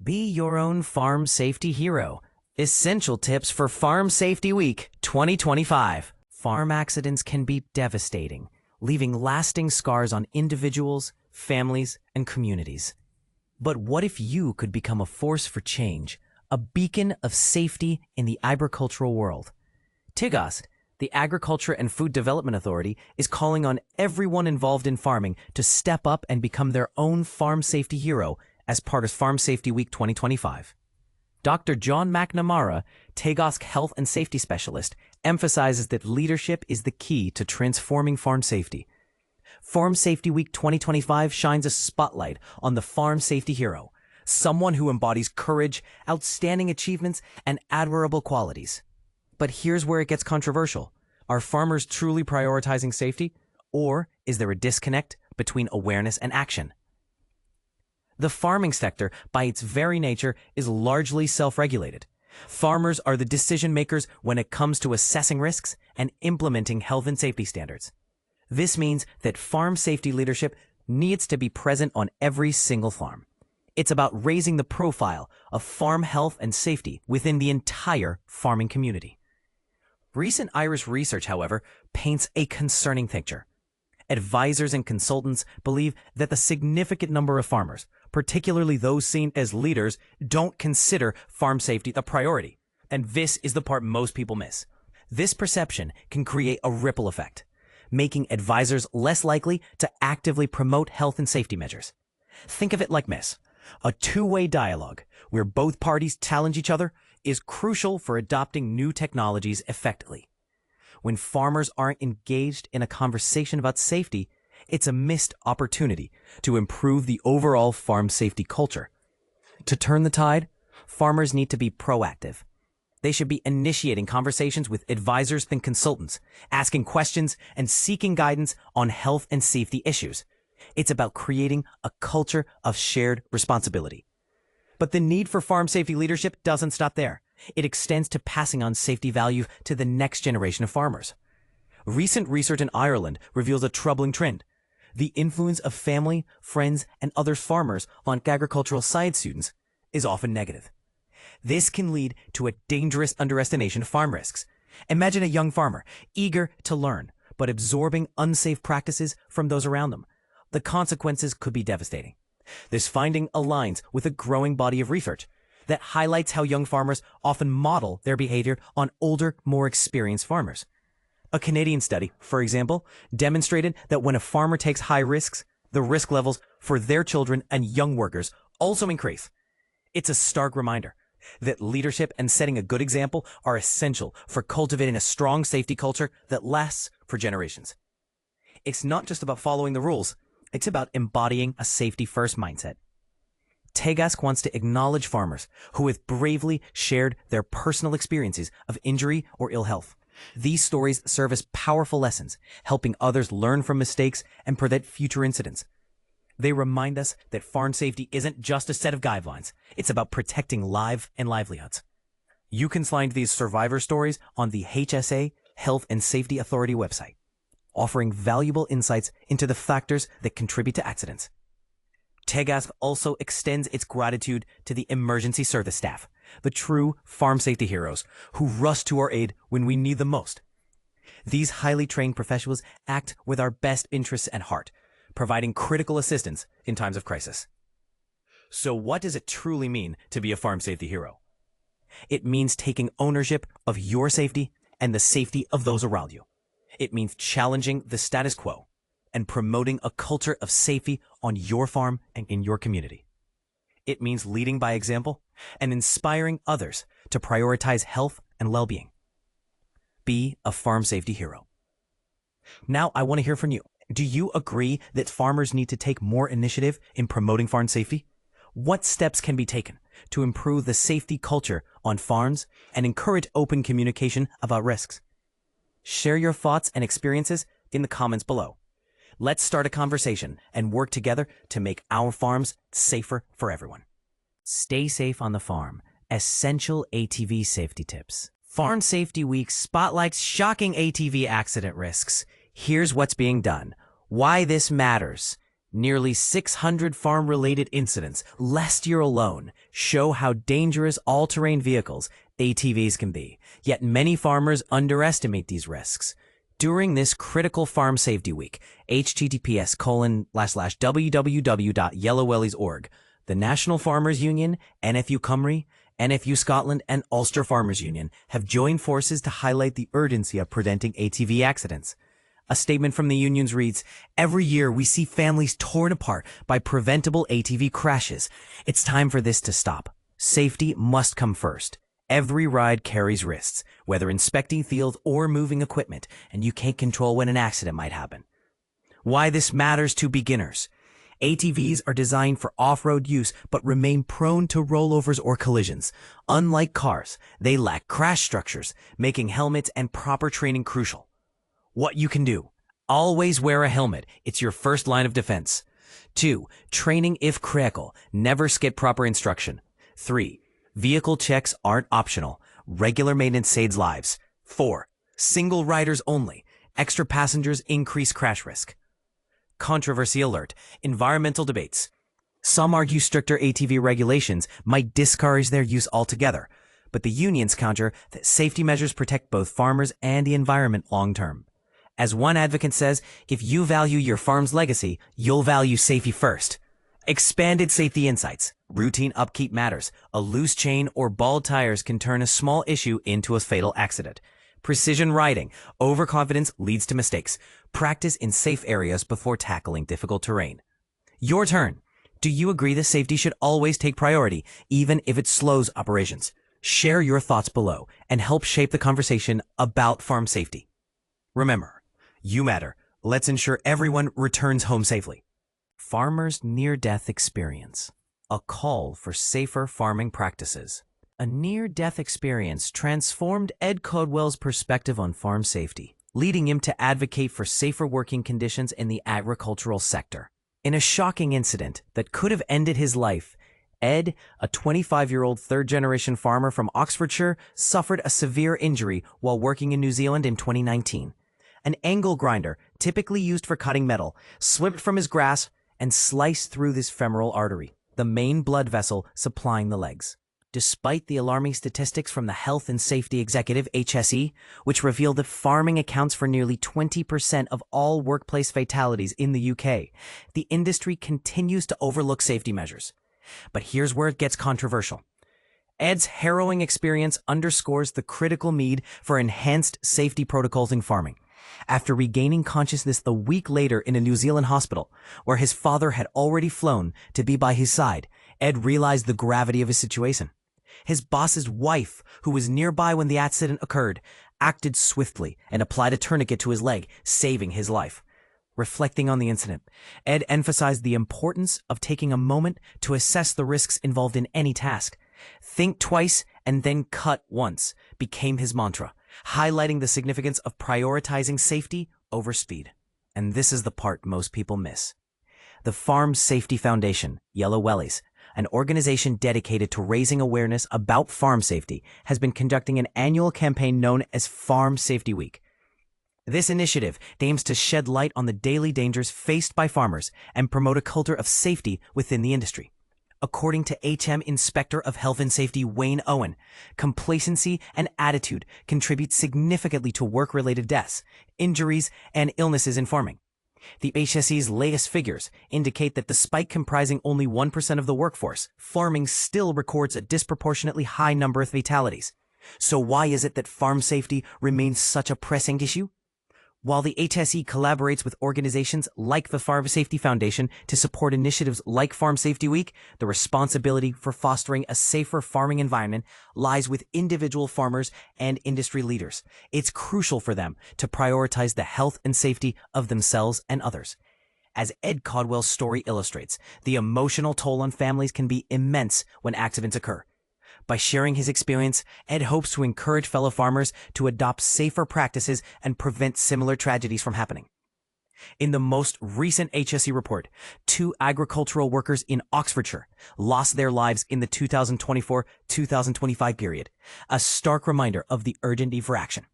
Be your own farm safety hero. Essential tips for Farm Safety Week 2025. Farm accidents can be devastating, leaving lasting scars on individuals, families, and communities. But what if you could become a force for change, a beacon of safety in the agricultural world? Teagasc, the Agriculture and Food Development Authority, is calling on everyone involved in farming to step up and become their own farm safety hero as part of Farm Safety Week 2025. Dr. John McNamara, Teagasc Health and Safety Specialist, emphasizes that leadership is the key to transforming farm safety. Farm Safety Week 2025 shines a spotlight on the farm safety hero, someone who embodies courage, outstanding achievements, and admirable qualities. But here's where it gets controversial. Are farmers truly prioritizing safety, or is there a disconnect between awareness and action? The farming sector, by its very nature, is largely self-regulated. Farmers are the decision makers when it comes to assessing risks and implementing health and safety standards. This means that farm safety leadership needs to be present on every single farm. It's about raising the profile of farm health and safety within the entire farming community. Recent Irish research, however, paints a concerning picture. Advisors and consultants believe that the significant number of farmers, particularly those seen as leaders, don't consider farm safety a priority. And this is the part most people miss. This perception can create a ripple effect, making advisors less likely to actively promote health and safety measures. Think of it like this. A two-way dialogue where both parties challenge each other is crucial for adopting new technologies effectively. When farmers aren't engaged in a conversation about safety, it's a missed opportunity to improve the overall farm safety culture. To turn the tide, farmers need to be proactive. They should be initiating conversations with advisors and consultants, asking questions and seeking guidance on health and safety issues. It's about creating a culture of shared responsibility. But the need for farm safety leadership doesn't stop there. It extends to passing on safety value to the next generation of farmers. Recent research in Ireland reveals a troubling trend. The influence of family, friends, and other farmers on agricultural science students is often negative. This can lead to a dangerous underestimation of farm risks. Imagine a young farmer, eager to learn, but absorbing unsafe practices from those around them. The consequences could be devastating. This finding aligns with a growing body of research that highlights how young farmers often model their behavior on older, more experienced farmers. A Canadian study, for example, demonstrated that when a farmer takes high risks, the risk levels for their children and young workers also increase. It's a stark reminder that leadership and setting a good example are essential for cultivating a strong safety culture that lasts for generations. It's not just about following the rules. It's about embodying a safety-first mindset. Teagasc wants to acknowledge farmers who have bravely shared their personal experiences of injury or ill health. These stories serve as powerful lessons, helping others learn from mistakes and prevent future incidents. They remind us that farm safety isn't just a set of guidelines. It's about protecting lives and livelihoods. You can find these survivor stories on the HSA Health and Safety Authority website, offering valuable insights into the factors that contribute to accidents. Teagasc also extends its gratitude to the emergency service staff, the true farm safety heroes who rush to our aid when we need them most. These highly trained professionals act with our best interests at heart, providing critical assistance in times of crisis. So what does it truly mean to be a farm safety hero? It means taking ownership of your safety and the safety of those around you. It means challenging the status quo and promoting a culture of safety on your farm and in your community. It means leading by example and inspiring others to prioritize health and well-being. Be a farm safety hero. Now, I want to hear from you. Do you agree that farmers need to take more initiative in promoting farm safety? What steps can be taken to improve the safety culture on farms and encourage open communication about risks? Share your thoughts and experiences in the comments below. Let's start a conversation and work together to make our farms safer for everyone. Stay safe on the farm. Essential ATV safety tips. Farm Safety Week spotlights shocking ATV accident risks. Here's what's being done, why this matters, Nearly 600 farm-related incidents last year alone show how dangerous all-terrain vehicles, ATVs, can be, yet many farmers underestimate these risks. During this critical Farm Safety Week, https://www.yellowwellies.org, the National Farmers Union, NFU Cymru, NFU Scotland, and Ulster Farmers Union have joined forces to highlight the urgency of preventing ATV accidents. A statement from the unions reads, "Every year we see families torn apart by preventable ATV crashes. It's time for this to stop. Safety must come first. Every ride carries risks, whether inspecting fields or moving equipment, and you can't control when an accident might happen." Why this matters to beginners. ATVs are designed for off-road use but remain prone to rollovers or collisions. Unlike cars, they lack crash structures, making helmets and proper training crucial. What you can do. Always wear a helmet. It's your first line of defense. 2. Training if critical. Never skip proper instruction. 3. Vehicle checks aren't optional. Regular maintenance saves lives. 4. Single riders only. Extra passengers increase crash risk. Controversy alert. Environmental debates. Some argue stricter ATV regulations might discourage their use altogether, but the unions counter that safety measures protect both farmers and the environment long term. As one advocate says, if you value your farm's legacy, you'll value safety first. Expanded safety insights. Routine upkeep matters. A loose chain or bald tires can turn a small issue into a fatal accident. Precision riding. Overconfidence leads to mistakes. Practice in safe areas before tackling difficult terrain. Your turn. Do you agree that safety should always take priority, even if it slows operations? Share your thoughts below and help shape the conversation about farm safety. Remember, you matter. Let's ensure everyone returns home safely. Farmers' near-death experience. A call for safer farming practices. A near-death experience transformed Ed Codwell's perspective on farm safety, leading him to advocate for safer working conditions in the agricultural sector. In a shocking incident that could have ended his life, Ed, a 25-year-old third-generation farmer from Oxfordshire, suffered a severe injury while working in New Zealand in 2019. An angle grinder, typically used for cutting metal, slipped from his grasp and sliced through this femoral artery, the main blood vessel supplying the legs. Despite the alarming statistics from the Health and Safety Executive, HSE, which revealed that farming accounts for nearly 20% of all workplace fatalities in the UK, the industry continues to overlook safety measures. But here's where it gets controversial. Ed's harrowing experience underscores the critical need for enhanced safety protocols in farming. After regaining consciousness the week later in a New Zealand hospital, where his father had already flown to be by his side, Ed realized the gravity of his situation. His boss's wife, who was nearby when the accident occurred, acted swiftly and applied a tourniquet to his leg, saving his life. Reflecting on the incident, Ed emphasized the importance of taking a moment to assess the risks involved in any task. Think twice and then cut once became his mantra, highlighting the significance of prioritizing safety over speed. And this is the part most people miss. The Farm Safety Foundation, Yellow Wellies, an organization dedicated to raising awareness about farm safety, has been conducting an annual campaign known as Farm Safety Week. This initiative aims to shed light on the daily dangers faced by farmers and promote a culture of safety within the industry. According to HM Inspector of Health and Safety Wayne Owen, complacency and attitude contribute significantly to work-related deaths, injuries, and illnesses in farming. The HSE's latest figures indicate that despite comprising only 1% of the workforce, farming still records a disproportionately high number of fatalities. So why is it that farm safety remains such a pressing issue? While the HSE collaborates with organizations like the Farm Safety Foundation to support initiatives like Farm Safety Week, the responsibility for fostering a safer farming environment lies with individual farmers and industry leaders. It's crucial for them to prioritize the health and safety of themselves and others. As Ed Codwell's story illustrates, the emotional toll on families can be immense when accidents occur. By sharing his experience, Ed hopes to encourage fellow farmers to adopt safer practices and prevent similar tragedies from happening. In the most recent HSE report, 2 agricultural workers in Oxfordshire lost their lives in the 2024-2025 period, a stark reminder of the urgent need for action.